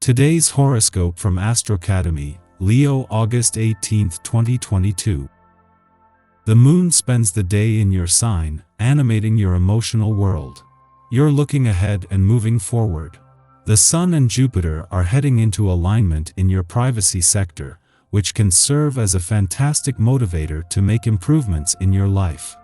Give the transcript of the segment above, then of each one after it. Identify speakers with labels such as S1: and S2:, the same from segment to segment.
S1: Today's horoscope from Astrocademy, Leo August 18, 2022. The moon spends the day in your sign, animating your emotional world. You're looking ahead and moving forward. The Sun and Jupiter are heading into alignment in your privacy sector, which can serve as a fantastic motivator to make improvements in your life.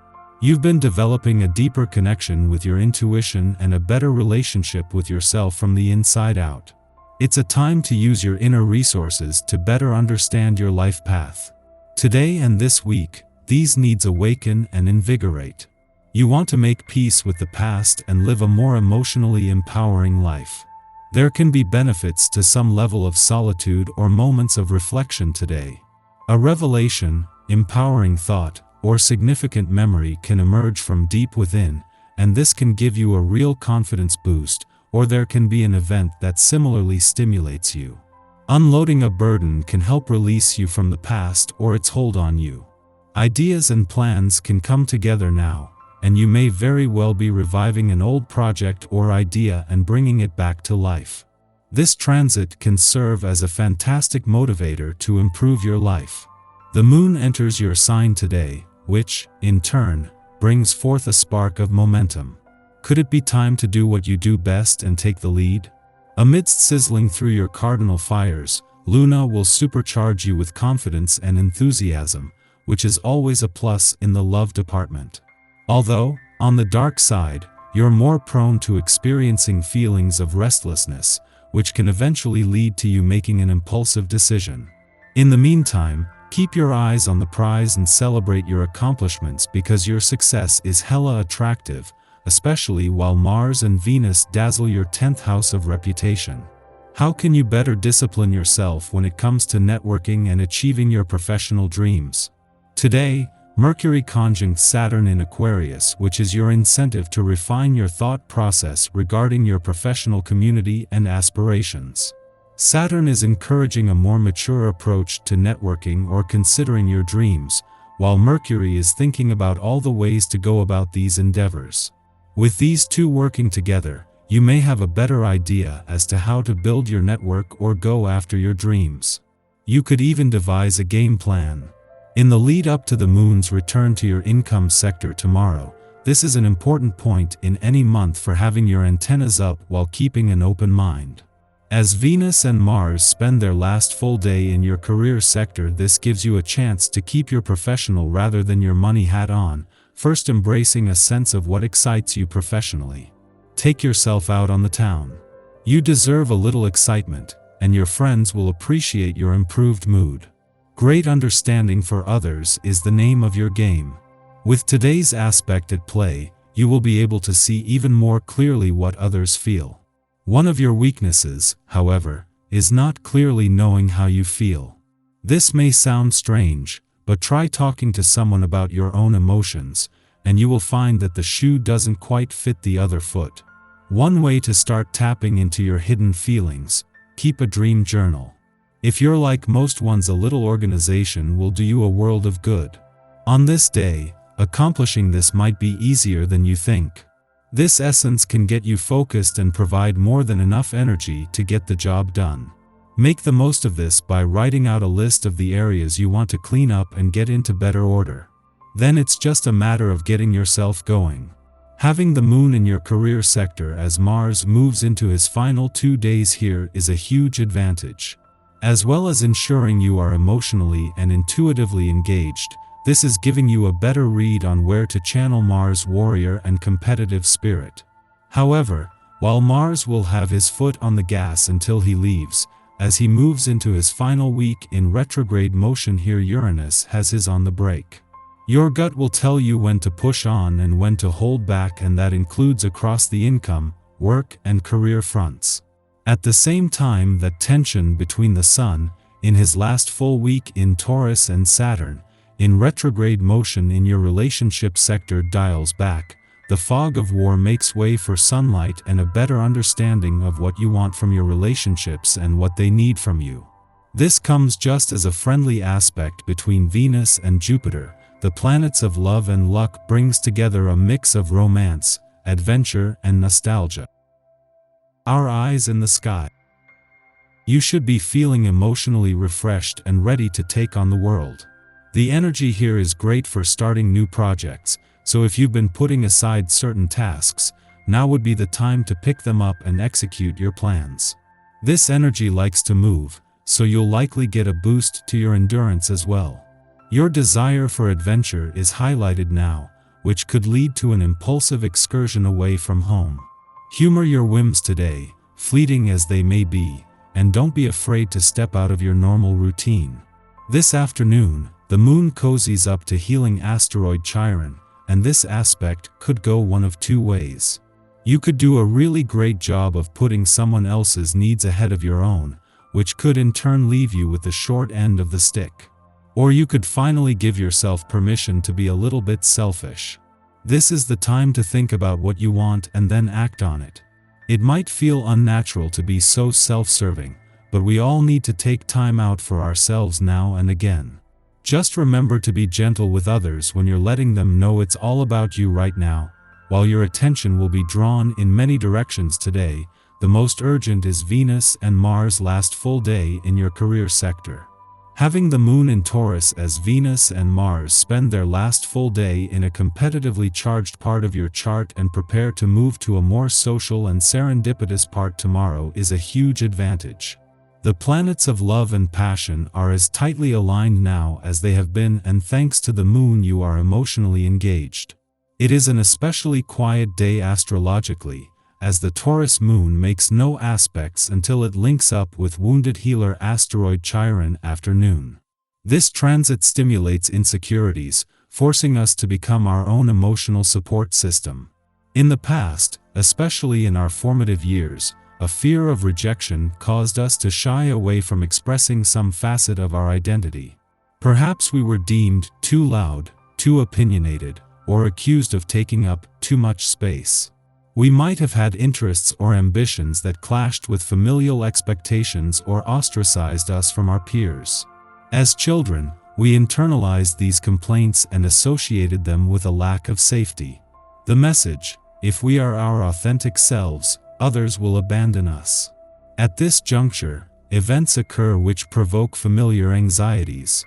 S1: You've been developing a deeper connection with your intuition and a better relationship with yourself from the inside out. It's a time to use your inner resources to better understand your life path. Today and this week, these needs awaken and invigorate. You want to make peace with the past and live a more emotionally empowering life. There can be benefits to some level of solitude or moments of reflection today. A revelation, empowering thought, or significant memory can emerge from deep within, and this can give you a real confidence boost, or there can be an event that similarly stimulates you. Unloading a burden can help release you from the past or its hold on you. Ideas and plans can come together now, and you may very well be reviving an old project or idea and bringing it back to life. This transit can serve as a fantastic motivator to improve your life. The moon enters your sign today, which, in turn, brings forth a spark of momentum. Could it be time to do what you do best and take the lead? Amidst sizzling through your cardinal fires, Luna will supercharge you with confidence and enthusiasm, which is always a plus in the love department. Although, on the dark side, you're more prone to experiencing feelings of restlessness, which can eventually lead to you making an impulsive decision. In the meantime, keep your eyes on the prize and celebrate your accomplishments because your success is hella attractive, especially while Mars and Venus dazzle your 10th house of reputation. How can you better discipline yourself when it comes to networking and achieving your professional dreams? Today, Mercury conjunct Saturn in Aquarius, which is your incentive to refine your thought process regarding your professional community and aspirations. Saturn is encouraging a more mature approach to networking or considering your dreams, while Mercury is thinking about all the ways to go about these endeavors. With these two working together, you may have a better idea as to how to build your network or go after your dreams. You could even devise a game plan. In the lead up to the moon's return to your income sector tomorrow, this is an important point in any month for having your antennas up while keeping an open mind. As Venus and Mars spend their last full day in your career sector, this gives you a chance to keep your professional rather than your money hat on, first embracing a sense of what excites you professionally. Take yourself out on the town. You deserve a little excitement, and your friends will appreciate your improved mood. Great understanding for others is the name of your game. With today's aspect at play, you will be able to see even more clearly what others feel. One of your weaknesses, however, is not clearly knowing how you feel. This may sound strange, but try talking to someone about your own emotions, and you will find that the shoe doesn't quite fit the other foot. One way to start tapping into your hidden feelings: keep a dream journal. If you're like most ones, a little organization will do you a world of good. On this day, accomplishing this might be easier than you think. This essence can get you focused and provide more than enough energy to get the job done. Make the most of this by writing out a list of the areas you want to clean up and get into better order. Then it's just a matter of getting yourself going. Having the moon in your career sector as Mars moves into his final 2 days here is a huge advantage. As well as ensuring you are emotionally and intuitively engaged, this is giving you a better read on where to channel Mars' warrior and competitive spirit. However, while Mars will have his foot on the gas until he leaves, as he moves into his final week in retrograde motion here, Uranus has his on the brake. Your gut will tell you when to push on and when to hold back, and that includes across the income, work, and career fronts. At the same time that tension between the Sun, in his last full week in Taurus, and Saturn, in retrograde motion in your relationship sector dials back, the fog of war makes way for sunlight and a better understanding of what you want from your relationships and what they need from you. This comes just as a friendly aspect between Venus and Jupiter. The planets of love and luck brings together a mix of romance, adventure, and nostalgia. Our eyes in the sky. You should be feeling emotionally refreshed and ready to take on the world. The energy here is great for starting new projects, so if you've been putting aside certain tasks, now would be the time to pick them up and execute your plans. This energy likes to move, so you'll likely get a boost to your endurance as well. Your desire for adventure is highlighted now, which could lead to an impulsive excursion away from home. Humor your whims today, fleeting as they may be, and don't be afraid to step out of your normal routine. This afternoon, the moon cozies up to healing asteroid Chiron, and this aspect could go one of two ways. You could do a really great job of putting someone else's needs ahead of your own, which could in turn leave you with the short end of the stick. Or you could finally give yourself permission to be a little bit selfish. This is the time to think about what you want and then act on it. It might feel unnatural to be so self-serving, but we all need to take time out for ourselves now and again. Just remember to be gentle with others when you're letting them know it's all about you right now. While your attention will be drawn in many directions today, the most urgent is Venus and Mars' last full day in your career sector. Having the moon in Taurus as Venus and Mars spend their last full day in a competitively charged part of your chart and prepare to move to a more social and serendipitous part tomorrow is a huge advantage. The planets of love and passion are as tightly aligned now as they have been, and thanks to the moon you are emotionally engaged. It is an especially quiet day astrologically, as the Taurus moon makes no aspects until it links up with wounded healer asteroid Chiron after noon. This transit stimulates insecurities, forcing us to become our own emotional support system. In the past, especially in our formative years, a fear of rejection caused us to shy away from expressing some facet of our identity. Perhaps we were deemed too loud, too opinionated, or accused of taking up too much space. We might have had interests or ambitions that clashed with familial expectations or ostracized us from our peers. As children, we internalized these complaints and associated them with a lack of safety. The message: if we are our authentic selves, others will abandon us. At this juncture, events occur which provoke familiar anxieties.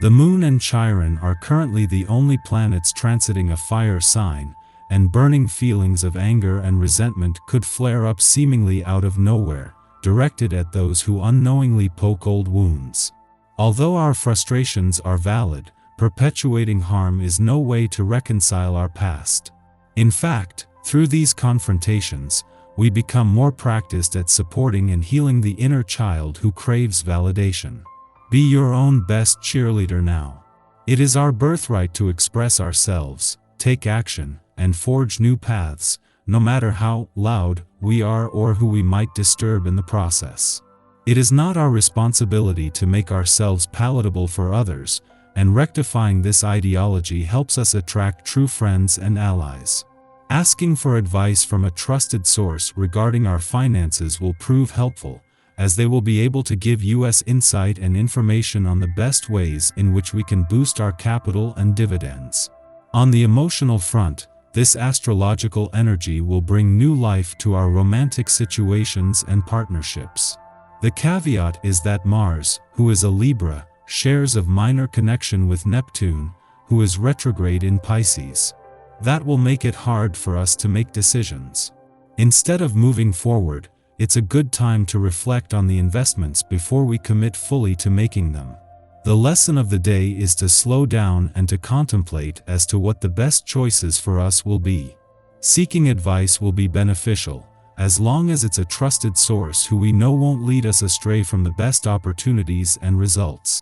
S1: The moon and Chiron are currently the only planets transiting a fire sign, and burning feelings of anger and resentment could flare up seemingly out of nowhere, directed at those who unknowingly poke old wounds. Although our frustrations are valid, perpetuating harm is no way to reconcile our past. In fact, through these confrontations, we become more practiced at supporting and healing the inner child who craves validation. Be your own best cheerleader now. It is our birthright to express ourselves, take action, and forge new paths, no matter how loud we are or who we might disturb in the process. It is not our responsibility to make ourselves palatable for others, and rectifying this ideology helps us attract true friends and allies. Asking for advice from a trusted source regarding our finances will prove helpful, as they will be able to give us insight and information on the best ways in which we can boost our capital and dividends. On the emotional front, this astrological energy will bring new life to our romantic situations and partnerships. The caveat is that Mars, who is a Libra, shares a minor connection with Neptune, who is retrograde in Pisces. That will make it hard for us to make decisions. Instead of moving forward, it's a good time to reflect on the investments before we commit fully to making them. The lesson of the day is to slow down and to contemplate as to what the best choices for us will be. Seeking advice will be beneficial, as long as it's a trusted source who we know won't lead us astray from the best opportunities and results.